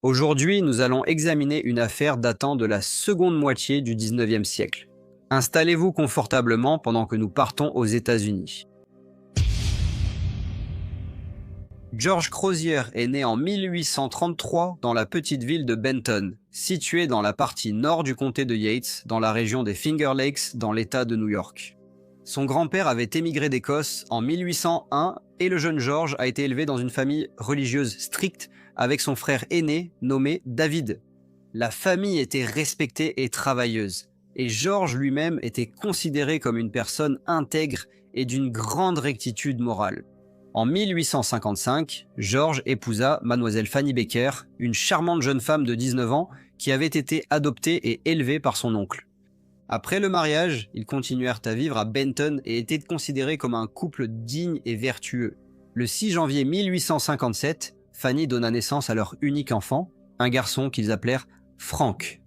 Aujourd'hui, nous allons examiner une affaire datant de la seconde moitié du 19e siècle. Installez-vous confortablement pendant que nous partons aux États-Unis. George Crozier est né en 1833 dans la petite ville de Benton, située dans la partie nord du comté de Yates, dans la région des Finger Lakes, dans l'État de New York. Son grand-père avait émigré d'Écosse en 1801 et le jeune George a été élevé dans une famille religieuse stricte avec son frère aîné nommé David. La famille était respectée et travailleuse, et George lui-même était considéré comme une personne intègre et d'une grande rectitude morale. En 1855, George épousa mademoiselle Fanny Baker, une charmante jeune femme de 19 ans qui avait été adoptée et élevée par son oncle. Après le mariage, ils continuèrent à vivre à Benton et étaient considérés comme un couple digne et vertueux. Le 6 janvier 1857, Fanny donna naissance à leur unique enfant, un garçon qu'ils appelèrent Frank.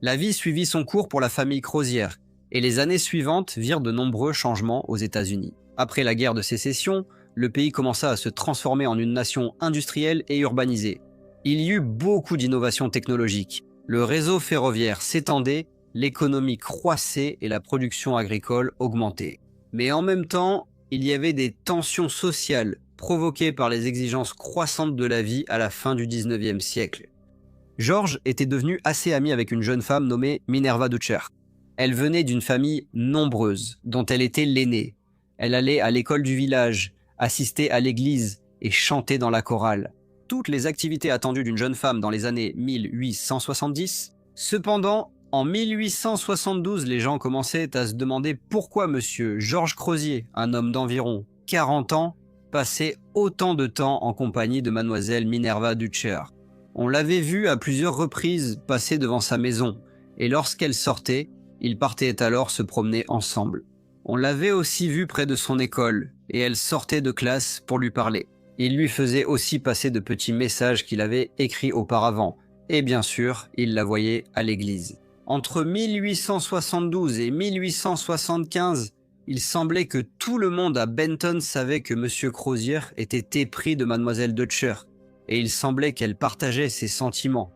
La vie suivit son cours pour la famille Crozier, et les années suivantes virent de nombreux changements aux États-Unis. Après la guerre de sécession, le pays commença à se transformer en une nation industrielle et urbanisée. Il y eut beaucoup d'innovations technologiques. Le réseau ferroviaire s'étendait, l'économie croissait et la production agricole augmentait. Mais en même temps, il y avait des tensions sociales provoquées par les exigences croissantes de la vie à la fin du 19e siècle. George était devenu assez ami avec une jeune femme nommée Minerva Dutcher. Elle venait d'une famille nombreuse, dont elle était l'aînée. Elle allait à l'école du village, assistait à l'église et chantait dans la chorale. Toutes les activités attendues d'une jeune femme dans les années 1870. Cependant, en 1872, les gens commençaient à se demander pourquoi monsieur George Crozier, un homme d'environ 40 ans, passait autant de temps en compagnie de mademoiselle Minerva Dutcher. On l'avait vu à plusieurs reprises passer devant sa maison, et lorsqu'elle sortait, ils partaient alors se promener ensemble. On l'avait aussi vue près de son école, et elle sortait de classe pour lui parler. Il lui faisait aussi passer de petits messages qu'il avait écrits auparavant, et bien sûr, il la voyait à l'église. Entre 1872 et 1875, il semblait que tout le monde à Benton savait que M. Crozier était épris de mademoiselle Dutcher, et il semblait qu'elle partageait ses sentiments.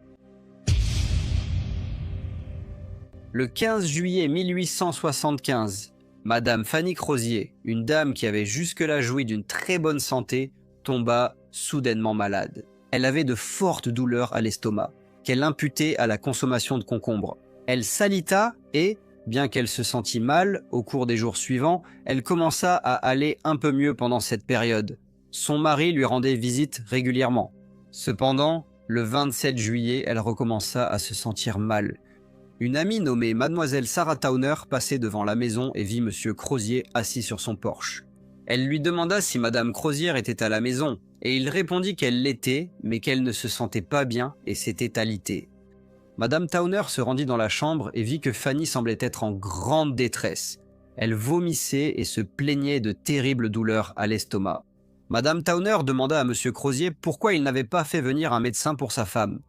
Le 15 juillet 1875, Madame Fanny Crozier, une dame qui avait jusque-là joui d'une très bonne santé, tomba soudainement malade. Elle avait de fortes douleurs à l'estomac, qu'elle imputait à la consommation de concombres. Elle s'alita et, bien qu'elle se sentît mal au cours des jours suivants, elle commença à aller un peu mieux pendant cette période. Son mari lui rendait visite régulièrement. Cependant, le 27 juillet, elle recommença à se sentir mal. Une amie nommée mademoiselle Sarah Towner passait devant la maison et vit monsieur Crozier assis sur son porche. Elle lui demanda si madame Crozier était à la maison, et il répondit qu'elle l'était, mais qu'elle ne se sentait pas bien et s'était alitée. Madame Towner se rendit dans la chambre et vit que Fanny semblait être en grande détresse. Elle vomissait et se plaignait de terribles douleurs à l'estomac. Madame Towner demanda à monsieur Crozier pourquoi il n'avait pas fait venir un médecin pour sa femme.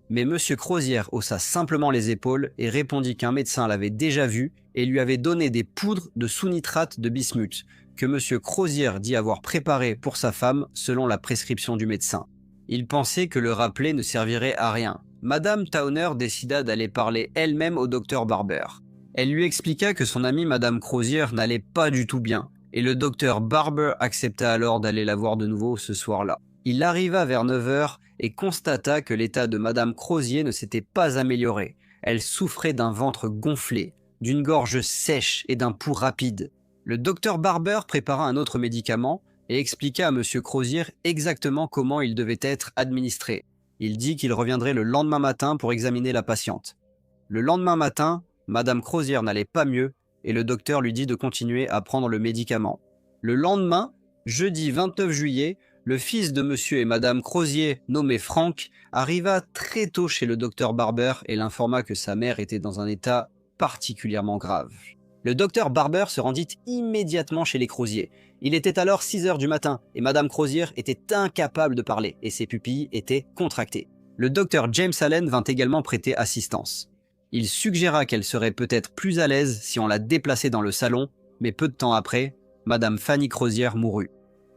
Mais monsieur Crozier haussa simplement les épaules et répondit qu'un médecin l'avait déjà vu et lui avait donné des poudres de sous-nitrate de bismuth que monsieur Crozier dit avoir préparées pour sa femme selon la prescription du médecin. Il pensait que le rappeler ne servirait à rien. Madame Towner décida d'aller parler elle-même au docteur Barber. Elle lui expliqua que son amie Madame Crozier n'allait pas du tout bien, et le docteur Barber accepta alors d'aller la voir de nouveau ce soir-là. Il arriva vers 9h et constata que l'état de Madame Crozier ne s'était pas amélioré. Elle souffrait d'un ventre gonflé, d'une gorge sèche et d'un pouls rapide. Le docteur Barber prépara un autre médicament et expliqua à monsieur Crozier exactement comment il devait être administré. Il dit qu'il reviendrait le lendemain matin pour examiner la patiente. Le lendemain matin, Madame Crozier n'allait pas mieux et le docteur lui dit de continuer à prendre le médicament. Le lendemain, jeudi 29 juillet, le fils de monsieur et madame Crozier, nommé Frank, arriva très tôt chez le docteur Barber et l'informa que sa mère était dans un état particulièrement grave. Le docteur Barber se rendit immédiatement chez les Crozier. Il était alors 6h du matin et madame Crozier était incapable de parler et ses pupilles étaient contractées. Le docteur James Allen vint également prêter assistance. Il suggéra qu'elle serait peut-être plus à l'aise si on la déplaçait dans le salon, mais peu de temps après, madame Fanny Crozier mourut.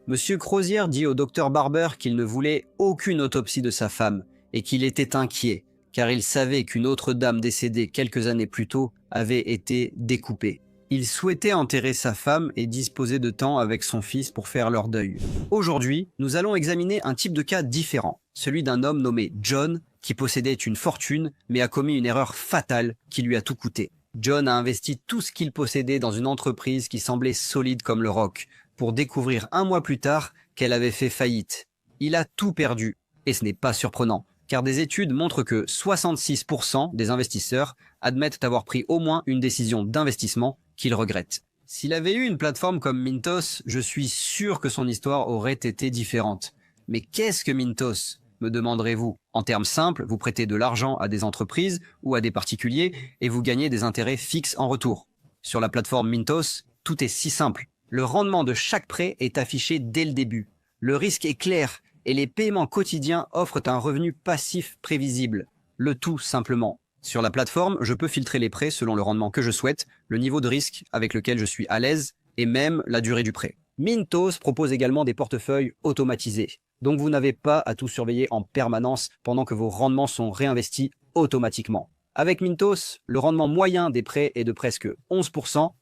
Monsieur Crozier dit au docteur Barber qu'il ne voulait aucune autopsie de sa femme et qu'il était inquiet, car il savait qu'une autre dame décédée quelques années plus tôt avait été découpée. Il souhaitait enterrer sa femme et disposer de temps avec son fils pour faire leur deuil. Aujourd'hui, nous allons examiner un type de cas différent, celui d'un homme nommé John, qui possédait une fortune, mais a commis une erreur fatale qui lui a tout coûté. John a investi tout ce qu'il possédait dans une entreprise qui semblait solide comme le roc, pour découvrir un mois plus tard qu'elle avait fait faillite. Il a tout perdu, et ce n'est pas surprenant, car des études montrent que 66% des investisseurs admettent avoir pris au moins une décision d'investissement qu'ils regrettent. S'il avait eu une plateforme comme Mintos, je suis sûr que son histoire aurait été différente. Mais qu'est-ce que Mintos ? Me demanderez-vous. En termes simples, vous prêtez de l'argent à des entreprises ou à des particuliers et vous gagnez des intérêts fixes en retour. Sur la plateforme Mintos, tout est si simple. Le rendement de chaque prêt est affiché dès le début. Le risque est clair et les paiements quotidiens offrent un revenu passif prévisible. Le tout simplement. Sur la plateforme, je peux filtrer les prêts selon le rendement que je souhaite, le niveau de risque avec lequel je suis à l'aise et même la durée du prêt. Mintos propose également des portefeuilles automatisés. Donc vous n'avez pas à tout surveiller en permanence pendant que vos rendements sont réinvestis automatiquement. Avec Mintos, le rendement moyen des prêts est de presque 11%.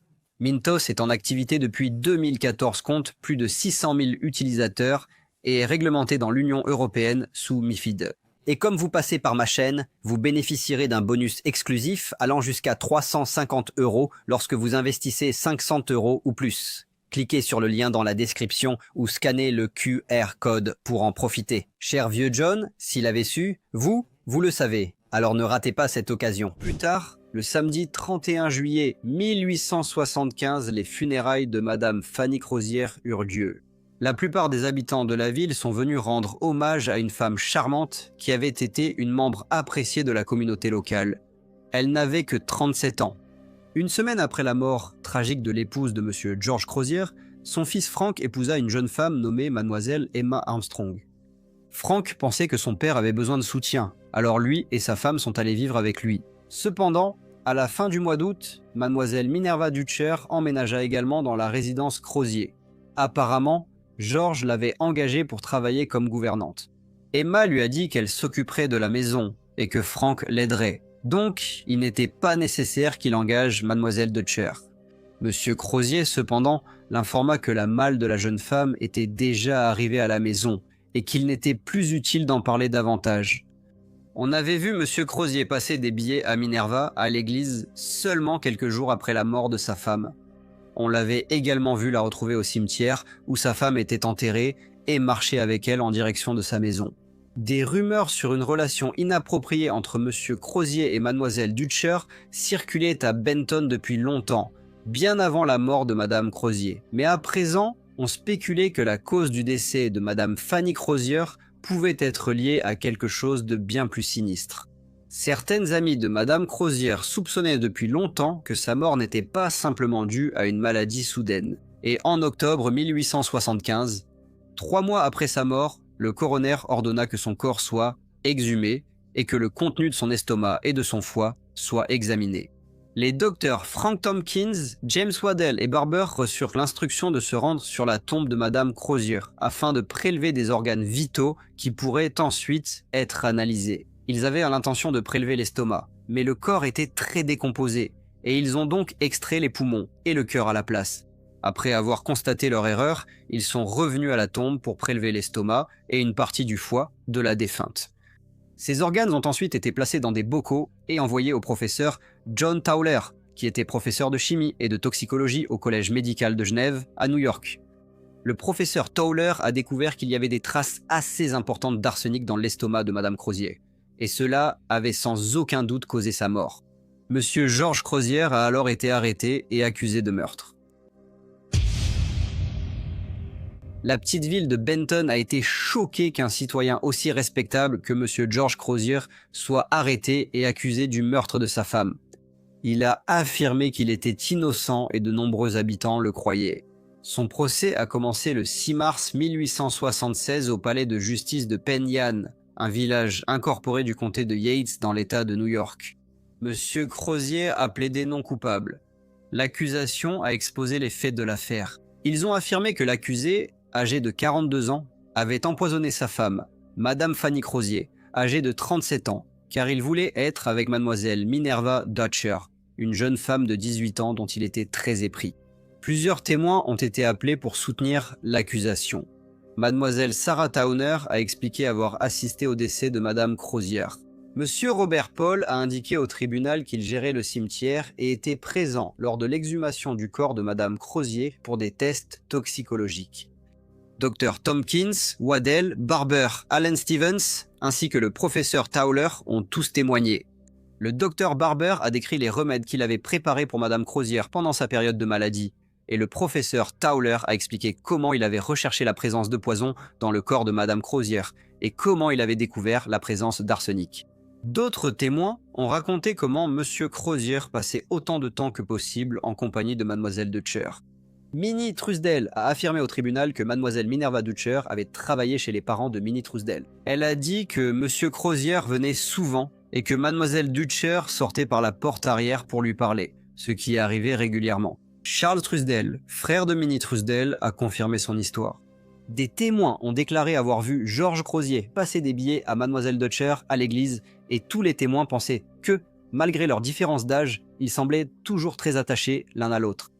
Mintos est en activité depuis 2014, compte plus de 600 000 utilisateurs et est réglementé dans l'Union européenne sous MiFID. Et comme vous passez par ma chaîne, vous bénéficierez d'un bonus exclusif allant jusqu'à 350 € lorsque vous investissez 500 € ou plus. Cliquez sur le lien dans la description ou scannez le QR code pour en profiter. Cher vieux John, s'il avait su, vous le savez, alors ne ratez pas cette occasion. Plus tard, le samedi 31 juillet 1875, les funérailles de Madame Fanny Crozière eurent lieu. La plupart des habitants de la ville sont venus rendre hommage à une femme charmante qui avait été une membre appréciée de la communauté locale. Elle n'avait que 37 ans. Une semaine après la mort tragique de l'épouse de M. George Crozier, son fils Frank épousa une jeune femme nommée Mademoiselle Emma Armstrong. Frank pensait que son père avait besoin de soutien, alors lui et sa femme sont allés vivre avec lui. Cependant, à la fin du mois d'août, Mademoiselle Minerva Dutcher emménagea également dans la résidence Crozier. Apparemment, George l'avait engagée pour travailler comme gouvernante. Emma lui a dit qu'elle s'occuperait de la maison et que Frank l'aiderait. Donc, il n'était pas nécessaire qu'il engage Mademoiselle Dutcher. Monsieur Crozier, cependant, l'informa que la malle de la jeune femme était déjà arrivée à la maison et qu'il n'était plus utile d'en parler davantage. On avait vu Monsieur Crozier passer des billets à Minerva à l'église seulement quelques jours après la mort de sa femme. On l'avait également vu la retrouver au cimetière où sa femme était enterrée et marcher avec elle en direction de sa maison. Des rumeurs sur une relation inappropriée entre Monsieur Crozier et Mademoiselle Dutcher circulaient à Benton depuis longtemps, bien avant la mort de Madame Crozier. Mais à présent, on spéculait que la cause du décès de Madame Fanny Crozier pouvait être liée à quelque chose de bien plus sinistre. Certaines amies de Madame Crozier soupçonnaient depuis longtemps que sa mort n'était pas simplement due à une maladie soudaine. Et en octobre 1875, 3 mois après sa mort, le coroner ordonna que son corps soit exhumé et que le contenu de son estomac et de son foie soit examiné. Les docteurs Frank Tompkins, James Waddell et Barber reçurent l'instruction de se rendre sur la tombe de Madame Crozier afin de prélever des organes vitaux qui pourraient ensuite être analysés. Ils avaient l'intention de prélever l'estomac, mais le corps était très décomposé et ils ont donc extrait les poumons et le cœur à la place. Après avoir constaté leur erreur, ils sont revenus à la tombe pour prélever l'estomac et une partie du foie de la défunte. Ces organes ont ensuite été placés dans des bocaux et envoyés au professeur John Tauler, qui était professeur de chimie et de toxicologie au Collège médical de Genève, à New York. Le professeur Tauler a découvert qu'il y avait des traces assez importantes d'arsenic dans l'estomac de Madame Crozier, et cela avait sans aucun doute causé sa mort. Monsieur George Crozier a alors été arrêté et accusé de meurtre. La petite ville de Benton a été choquée qu'un citoyen aussi respectable que Monsieur George Crozier soit arrêté et accusé du meurtre de sa femme. Il a affirmé qu'il était innocent et de nombreux habitants le croyaient. Son procès a commencé le 6 mars 1876 au palais de justice de Penn Yan, un village incorporé du comté de Yates dans l'État de New York. Monsieur Crozier a plaidé non coupable. L'accusation a exposé les faits de l'affaire. Ils ont affirmé que l'accusé, âgé de 42 ans, avait empoisonné sa femme, Madame Fanny Crozier, âgé de 37 ans, car il voulait être avec mademoiselle Minerva Dutcher, une jeune femme de 18 ans dont il était très épris. Plusieurs témoins ont été appelés pour soutenir l'accusation. Mademoiselle Sarah Towner a expliqué avoir assisté au décès de Madame Crozier. Monsieur Robert Paul a indiqué au tribunal qu'il gérait le cimetière et était présent lors de l'exhumation du corps de Madame Crozier pour des tests toxicologiques. Dr Tompkins, Waddell, Barber, Allen Stevens ainsi que le professeur Towler ont tous témoigné. Le docteur Barber a décrit les remèdes qu'il avait préparés pour Madame Crozier pendant sa période de maladie, et le professeur Towler a expliqué comment il avait recherché la présence de poison dans le corps de Madame Crozier et comment il avait découvert la présence d'arsenic. D'autres témoins ont raconté comment Monsieur Crozier passait autant de temps que possible en compagnie de Mademoiselle Dutcher. Minnie Truesdale a affirmé au tribunal que Mademoiselle Minerva Dutcher avait travaillé chez les parents de Minnie Truesdale. Elle a dit que Monsieur Crozier venait souvent et que Mademoiselle Dutcher sortait par la porte arrière pour lui parler, ce qui arrivait régulièrement. Charles Truesdale, frère de Minnie Truesdale, a confirmé son histoire. Des témoins ont déclaré avoir vu Georges Crozier passer des billets à Mademoiselle Dutcher à l'église et tous les témoins pensaient que, malgré leur différence d'âge, ils semblaient toujours très attachés l'un à l'autre.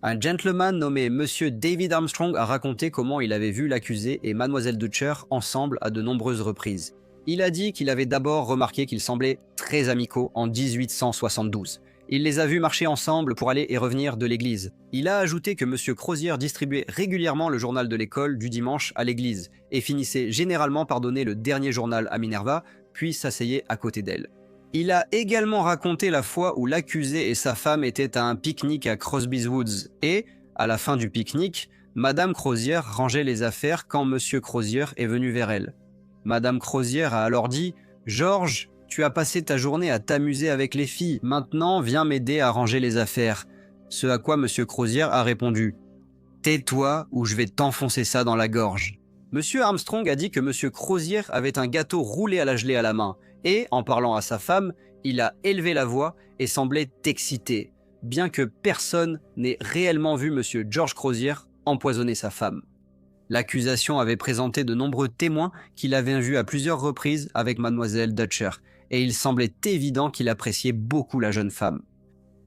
Un gentleman nommé Monsieur David Armstrong a raconté comment il avait vu l'accusé et Mademoiselle Dutcher ensemble à de nombreuses reprises. Il a dit qu'il avait d'abord remarqué qu'ils semblaient très amicaux en 1872. Il les a vus marcher ensemble pour aller et revenir de l'église. Il a ajouté que Monsieur Crozier distribuait régulièrement le journal de l'école du dimanche à l'église et finissait généralement par donner le dernier journal à Minerva, puis s'asseyait à côté d'elle. Il a également raconté la fois où l'accusé et sa femme étaient à un pique-nique à Crosby's Woods et, à la fin du pique-nique, Madame Crozier rangeait les affaires quand Monsieur Crozier est venu vers elle. Madame Crozier a alors dit « Georges, tu as passé ta journée à t'amuser avec les filles, maintenant viens m'aider à ranger les affaires. » Ce à quoi Monsieur Crozier a répondu « Tais-toi ou je vais t'enfoncer ça dans la gorge. » Monsieur Armstrong a dit que Monsieur Crozier avait un gâteau roulé à la gelée à la main et, en parlant à sa femme, il a élevé la voix et semblait excité, bien que personne n'ait réellement vu Monsieur George Crozier empoisonner sa femme. L'accusation avait présenté de nombreux témoins qu'il avait vus à plusieurs reprises avec Mademoiselle Dutcher, et il semblait évident qu'il appréciait beaucoup la jeune femme.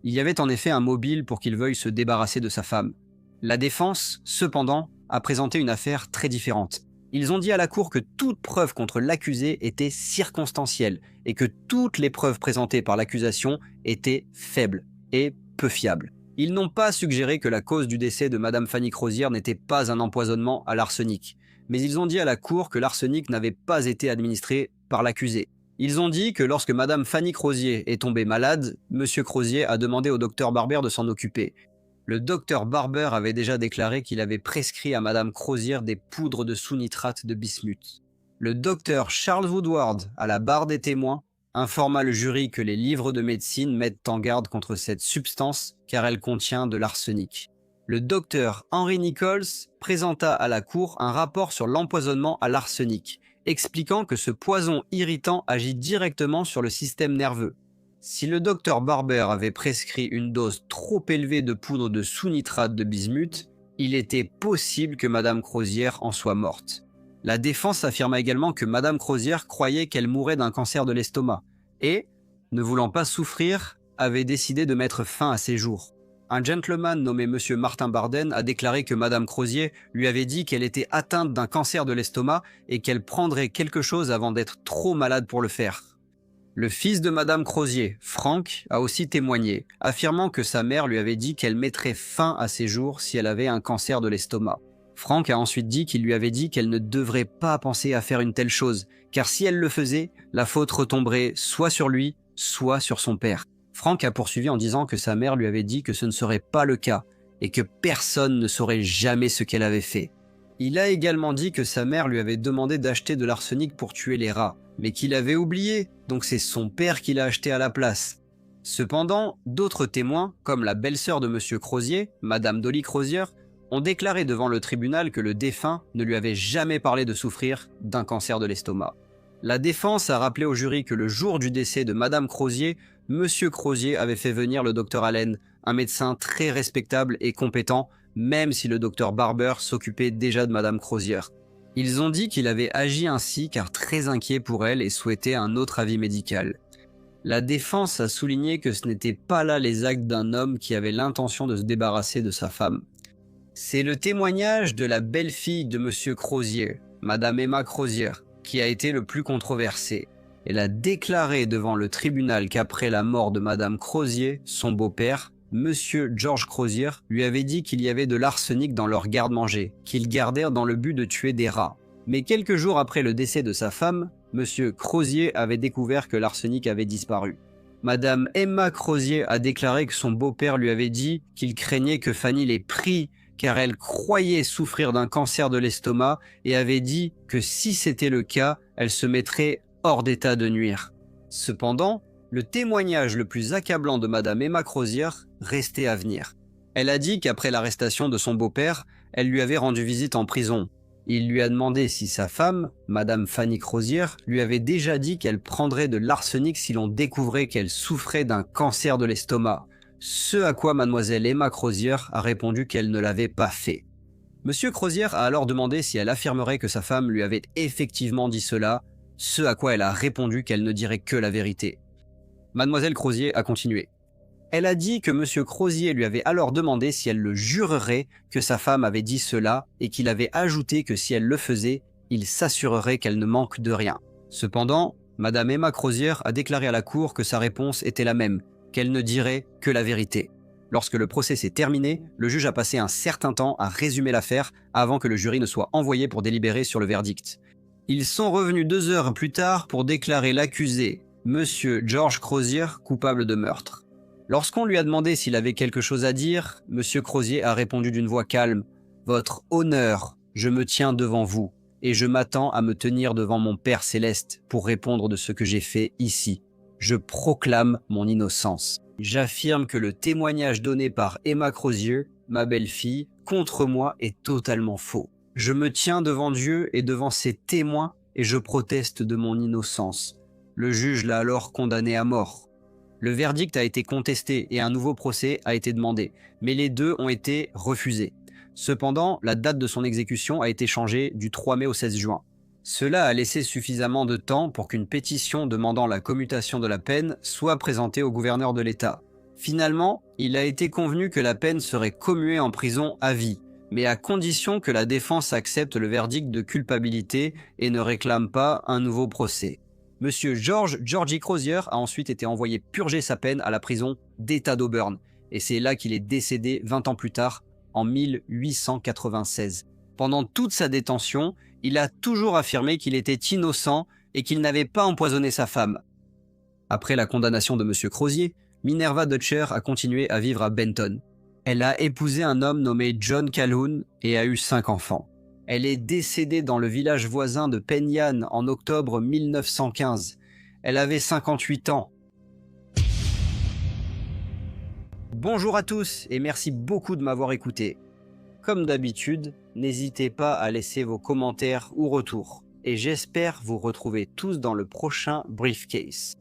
Il y avait en effet un mobile pour qu'il veuille se débarrasser de sa femme. La défense, cependant, a présenté une affaire très différente. Ils ont dit à la cour que toute preuve contre l'accusé était circonstancielle et que toutes les preuves présentées par l'accusation étaient faibles et peu fiables. Ils n'ont pas suggéré que la cause du décès de Madame Fanny Crozier n'était pas un empoisonnement à l'arsenic, mais ils ont dit à la cour que l'arsenic n'avait pas été administré par l'accusé. Ils ont dit que lorsque Madame Fanny Crozier est tombée malade, Monsieur Crozier a demandé au docteur Barber de s'en occuper. Le docteur Barber avait déjà déclaré qu'il avait prescrit à Madame Crozier des poudres de sous-nitrate de bismuth. Le docteur Charles Woodward, à la barre des témoins, informa le jury que les livres de médecine mettent en garde contre cette substance car elle contient de l'arsenic. Le docteur Henry Nichols présenta à la cour un rapport sur l'empoisonnement à l'arsenic, expliquant que ce poison irritant agit directement sur le système nerveux. Si le docteur Barber avait prescrit une dose trop élevée de poudre de sous-nitrate de bismuth, il était possible que Madame Crozier en soit morte. La défense affirma également que Madame Crozier croyait qu'elle mourrait d'un cancer de l'estomac et, ne voulant pas souffrir, avait décidé de mettre fin à ses jours. Un gentleman nommé Monsieur Martin Barden a déclaré que Madame Crozier lui avait dit qu'elle était atteinte d'un cancer de l'estomac et qu'elle prendrait quelque chose avant d'être trop malade pour le faire. Le fils de Madame Crozier, Frank, a aussi témoigné, affirmant que sa mère lui avait dit qu'elle mettrait fin à ses jours si elle avait un cancer de l'estomac. Frank a ensuite dit qu'il lui avait dit qu'elle ne devrait pas penser à faire une telle chose, car si elle le faisait, la faute retomberait soit sur lui, soit sur son père. Frank a poursuivi en disant que sa mère lui avait dit que ce ne serait pas le cas, et que personne ne saurait jamais ce qu'elle avait fait. Il a également dit que sa mère lui avait demandé d'acheter de l'arsenic pour tuer les rats, mais qu'il avait oublié, donc c'est son père qui l'a acheté à la place. Cependant, d'autres témoins, comme la belle-sœur de Monsieur Crozier, Madame Dolly Crozier, ont déclaré devant le tribunal que le défunt ne lui avait jamais parlé de souffrir d'un cancer de l'estomac. La défense a rappelé au jury que le jour du décès de Madame Crozier, Monsieur Crozier avait fait venir le docteur Allen, un médecin très respectable et compétent, même si le docteur Barber s'occupait déjà de Madame Crozier. Ils ont dit qu'il avait agi ainsi car très inquiet pour elle et souhaitait un autre avis médical. La défense a souligné que ce n'étaient pas là les actes d'un homme qui avait l'intention de se débarrasser de sa femme. C'est le témoignage de la belle-fille de M. Crozier, Madame Emma Crozier, qui a été le plus controversé. Elle a déclaré devant le tribunal qu'après la mort de Madame Crozier, son beau-père, M. George Crozier, lui avait dit qu'il y avait de l'arsenic dans leur garde-manger, qu'ils gardèrent dans le but de tuer des rats. Mais quelques jours après le décès de sa femme, M. Crozier avait découvert que l'arsenic avait disparu. Madame Emma Crozier a déclaré que son beau-père lui avait dit qu'il craignait que Fanny les prît car elle croyait souffrir d'un cancer de l'estomac et avait dit que si c'était le cas, elle se mettrait hors d'état de nuire. Cependant, le témoignage le plus accablant de Madame Emma Crozier restait à venir. Elle a dit qu'après l'arrestation de son beau-père, elle lui avait rendu visite en prison. Il lui a demandé si sa femme, Madame Fanny Crozier, lui avait déjà dit qu'elle prendrait de l'arsenic si l'on découvrait qu'elle souffrait d'un cancer de l'estomac. Ce à quoi Mademoiselle Emma Crozier a répondu qu'elle ne l'avait pas fait. Monsieur Crozier a alors demandé si elle affirmerait que sa femme lui avait effectivement dit cela, ce à quoi elle a répondu qu'elle ne dirait que la vérité. Mademoiselle Crozier a continué. Elle a dit que Monsieur Crozier lui avait alors demandé si elle le jurerait que sa femme avait dit cela et qu'il avait ajouté que si elle le faisait, il s'assurerait qu'elle ne manque de rien. Cependant, Madame Emma Crozier a déclaré à la cour que sa réponse était la même, qu'elle ne dirait que la vérité. Lorsque le procès s'est terminé, le juge a passé un certain temps à résumer l'affaire avant que le jury ne soit envoyé pour délibérer sur le verdict. Ils sont revenus 2 heures plus tard pour déclarer l'accusé, Monsieur George Crozier, coupable de meurtre. Lorsqu'on lui a demandé s'il avait quelque chose à dire, Monsieur Crozier a répondu d'une voix calme « Votre honneur, je me tiens devant vous, et je m'attends à me tenir devant mon Père céleste pour répondre de ce que j'ai fait ici. Je proclame mon innocence. J'affirme que le témoignage donné par Emma Crozier, ma belle-fille, contre moi est totalement faux. Je me tiens devant Dieu et devant ses témoins et je proteste de mon innocence. » Le juge l'a alors condamné à mort. Le verdict a été contesté et un nouveau procès a été demandé, mais les deux ont été refusés. Cependant, la date de son exécution a été changée du 3 mai au 16 juin. Cela a laissé suffisamment de temps pour qu'une pétition demandant la commutation de la peine soit présentée au gouverneur de l'État. Finalement, il a été convenu que la peine serait commuée en prison à vie, mais à condition que la défense accepte le verdict de culpabilité et ne réclame pas un nouveau procès. Monsieur Georgie Crozier a ensuite été envoyé purger sa peine à la prison d'État d'Auburn, et c'est là qu'il est décédé 20 ans plus tard, en 1896. Pendant toute sa détention, il a toujours affirmé qu'il était innocent et qu'il n'avait pas empoisonné sa femme. Après la condamnation de M. Crozier, Minerva Dutcher a continué à vivre à Benton. Elle a épousé un homme nommé John Calhoun et a eu 5 enfants. Elle est décédée dans le village voisin de Penyan en octobre 1915. Elle avait 58 ans. Bonjour à tous et merci beaucoup de m'avoir écouté. Comme d'habitude, n'hésitez pas à laisser vos commentaires ou retours. Et j'espère vous retrouver tous dans le prochain Briefcase.